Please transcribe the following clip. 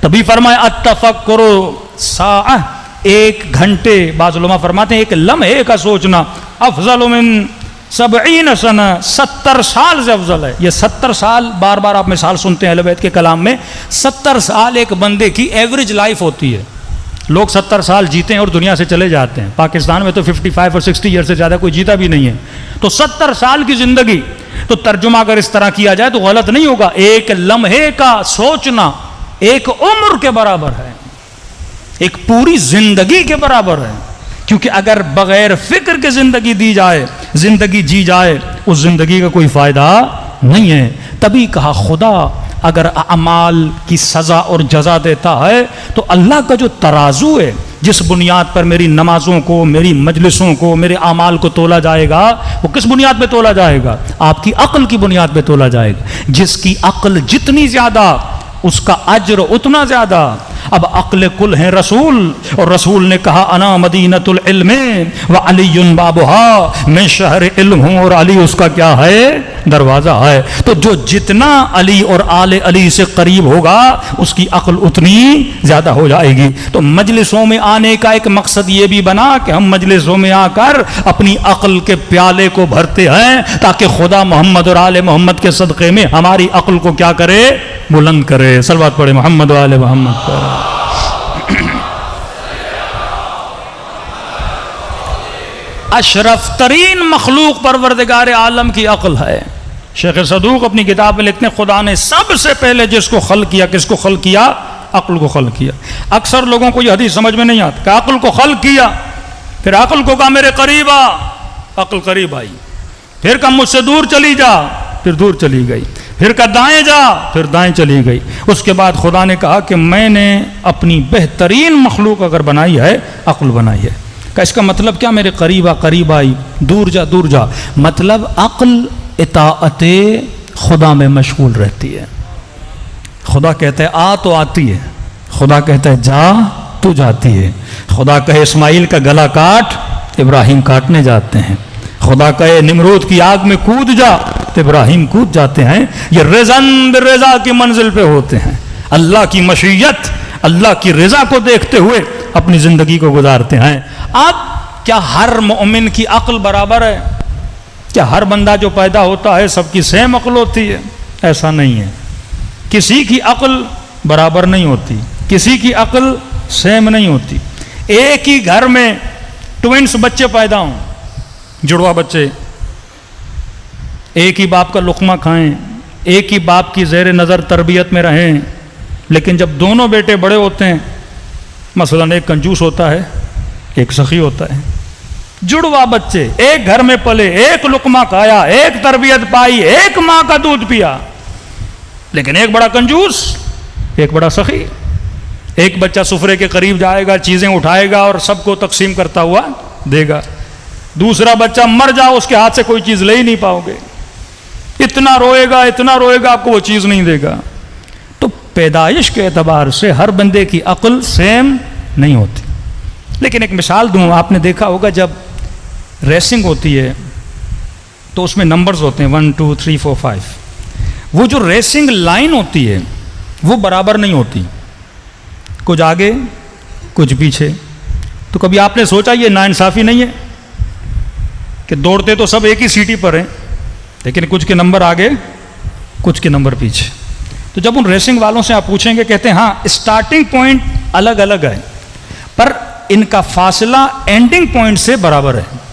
تبھی فرمایا التفکر ساعہ، ایک گھنٹے، بعض علماء فرماتے ہیں ایک لمحے کا سوچنا افضل من 70 سنہ، 70 سال سے افضل ہے۔ یہ 70 سال بار بار آپ مثال سنتے ہیں اہل بیت کے کلام میں، 70 سال ایک بندے کی ایوریج لائف ہوتی ہے۔ لوگ 70 سال جیتے ہیں اور دنیا سے چلے جاتے ہیں، پاکستان میں تو 55 اور 60 ایئر سے زیادہ کوئی جیتا بھی نہیں ہے، تو 70 سال کی زندگی، تو ترجمہ اگر اس طرح کیا جائے تو غلط نہیں ہوگا، ایک لمحے کا سوچنا ایک عمر کے برابر ہے، ایک پوری زندگی کے برابر ہے، کیونکہ اگر بغیر فکر کے زندگی دی جائے، زندگی جی جائے، اس زندگی کا کوئی فائدہ نہیں ہے۔ تبھی کہا خدا اگر اعمال کی سزا اور جزا دیتا ہے تو اللہ کا جو ترازو ہے، جس بنیاد پر میری نمازوں کو، میری مجلسوں کو، میرے اعمال کو تولا جائے گا، وہ کس بنیاد پہ تولا جائے گا؟ آپ کی عقل کی بنیاد پہ تولا جائے گا۔ جس کی عقل جتنی زیادہ اس کا اجر اتنا زیادہ۔ اب عقل کل ہیں رسول، اور رسول نے کہا انا مدینۃ العلم وعلی بابها، میں شہر علم ہوں اور علی اس کا کیا ہے؟ دروازہ ہے۔ تو جو جتنا علی اور آل علی سے قریب ہوگا اس کی عقل اتنی زیادہ ہو جائے گی۔ تو مجلسوں میں آنے کا ایک مقصد یہ بھی بنا کہ ہم مجلسوں میں آ کر اپنی عقل کے پیالے کو بھرتے ہیں تاکہ خدا محمد اور آل محمد کے صدقے میں ہماری عقل کو کیا کرے؟ بلند کرے۔ صلوات پڑھے محمد و آل محمد پر۔ اشرف ترین مخلوق پروردگار عالم کی عقل ہے۔ شیخ صدوق اپنی کتاب میں لکھتے ہیں خدا نے سب سے پہلے جس کو خلق کیا، کس کو خلق کیا؟ عقل کو خلق کیا۔ اکثر لوگوں کو یہ حدیث سمجھ میں نہیں آتی کہ عقل کو خلق کیا، پھر عقل کو کہا میرے قریب آ، عقل قریب آئی، پھر کہا مجھ سے دور چلی جا، پھر دور چلی گئی، پھر کہا دائیں جا، پھر دائیں چلی گئی۔ اس کے بعد خدا نے کہا کہ میں نے اپنی بہترین مخلوق اگر بنائی ہے، عقل بنائی ہے۔ کہ اس کا مطلب کیا؟ میرے قریب آ، قریب آئی، دور جا، دور جا۔ مطلب عقل اطاعت خدا میں مشغول رہتی ہے۔ خدا کہتا ہے آ تو آتی ہے، خدا کہتا ہے جا تو جاتی ہے۔ خدا کہے اسماعیل کا گلا کاٹ، ابراہیم کاٹنے جاتے ہیں۔ خدا کہے نمرود کی آگ میں کود جا تو ابراہیم کود جاتے ہیں۔ یہ رضاً برضا کی منزل پہ ہوتے ہیں، اللہ کی مشیت، اللہ کی رضا کو دیکھتے ہوئے اپنی زندگی کو گزارتے ہیں۔ اب کیا ہر مومن کی عقل برابر ہے؟ کیا ہر بندہ جو پیدا ہوتا ہے سب کی سیم عقل ہوتی ہے؟ ایسا نہیں ہے۔ کسی کی عقل برابر نہیں ہوتی، کسی کی عقل سیم نہیں ہوتی۔ ایک ہی گھر میں ٹوینس بچے پیدا ہوں، جڑوا بچے، ایک ہی باپ کا لقمہ کھائیں، ایک ہی باپ کی زیر نظر تربیت میں رہیں، لیکن جب دونوں بیٹے بڑے ہوتے ہیں، مثلا ایک کنجوس ہوتا ہے، ایک سخی ہوتا ہے، جڑوا بچے ایک گھر میں پلے، ایک لقمہ کھایا، ایک تربیت پائی، ایک ماں کا دودھ پیا، لیکن ایک بڑا کنجوس، ایک بڑا سخی۔ ایک بچہ سفرے کے قریب جائے گا، چیزیں اٹھائے گا اور سب کو تقسیم کرتا ہوا دے گا۔ دوسرا بچہ مر جاؤ اس کے ہاتھ سے کوئی چیز لے ہی نہیں پاؤ گے، اتنا روئے گا، اتنا روئے گا، آپ کو وہ چیز نہیں دے گا۔ تو پیدائش کے اعتبار سے ہر بندے کی عقل سیم نہیں ہوتی۔ لیکن ایک مثال دوں، آپ نے دیکھا ہوگا جب ریسنگ ہوتی ہے تو اس میں نمبرز ہوتے ہیں 1 2 3 4 5۔ وہ جو ریسنگ لائن ہوتی ہے وہ برابر نہیں ہوتی، کچھ آگے کچھ پیچھے۔ تو کبھی آپ نے سوچا یہ ناانصافی نہیں ہے کہ دوڑتے تو سب ایک ہی سیٹی پر ہیں، لیکن کچھ کے نمبر آگے کچھ کے نمبر پیچھے؟ تو جب ان ریسنگ والوں سے آپ پوچھیں گے، کہتے ہیں ہاں اسٹارٹنگ پوائنٹ الگ الگ ہے پر ان کا فاصلہ اینڈنگ پوائنٹ سے برابر ہے۔